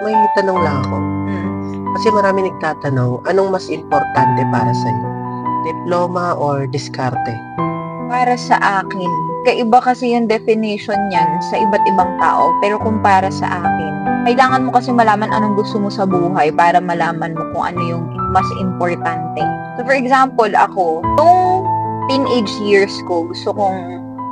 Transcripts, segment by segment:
May tanong lang ako. Mm. Kasi marami nagtatanong, anong mas importante para sa'yo? Diploma or diskarte? Para sa akin, kaiba kasi yung definition niyan sa iba't ibang tao. Pero kung para sa akin, kailangan mo kasi malaman anong gusto mo sa buhay para malaman mo kung ano yung mas importante. So for example, ako, nung teenage years ko, gusto kong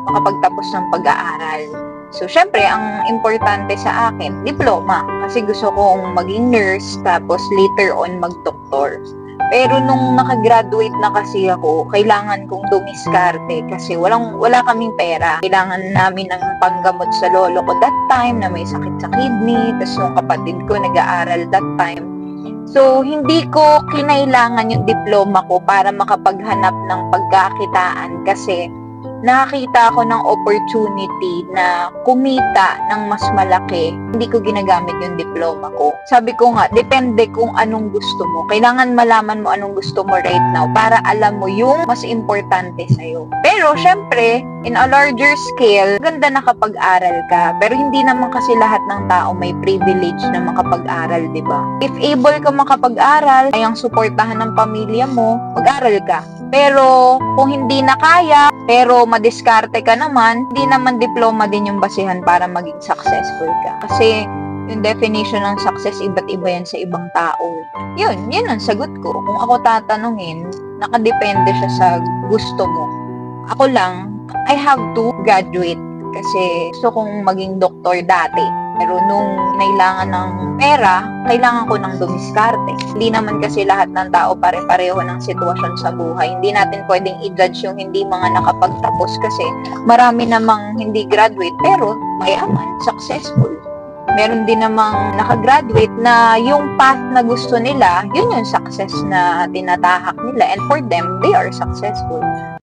makapagtapos ng pag-aaral. So, syempre, ang importante sa akin, diploma. Kasi gusto kong maging nurse, tapos later on mag-doktor. Pero nung nakagraduate na kasi ako, kailangan kong dumiskarte kasi wala kaming pera. Kailangan namin ng panggamot sa lolo ko that time na may sakit sa kidney. Tapos yung kapatid ko nag-aaral that time. So, hindi ko kinailangan yung diploma ko para makapaghanap ng pagkakitaan kasi nakakita ako ng opportunity na kumita ng mas malaki. Hindi ko ginagamit yung diploma ko. Sabi ko nga, depende kung anong gusto mo. Kailangan malaman mo anong gusto mo right now para alam mo yung mas importante sa'yo. Pero, syempre, in a larger scale, ganda na kapag-aral ka. Pero hindi naman kasi lahat ng tao may privilege na makapag-aral, di ba? If able ka makapag-aral, kayang suportahan ng pamilya mo, mag-aral ka. Pero kung hindi na kaya, pero madiskarte ka naman, hindi naman diploma din yung basihan para maging successful ka. Kasi yung definition ng success, iba't iba yan sa ibang tao. Yun ang sagot ko. Kung ako tatanungin, nakadepende siya sa gusto mo. Ako lang, I have to graduate kasi gusto kong maging doktor dati. Pero nung kailangan ng pera, kailangan ko ng dumiskarte. Hindi naman kasi lahat ng tao pare-pareho ng sitwasyon sa buhay. Hindi natin pwedeng i-judge yung hindi mga nakapagtapos kasi marami namang hindi graduate pero mayaman, successful. Meron din namang nakagraduate na yung path na gusto nila, yun yung success na tinatahak nila. And for them, they are successful.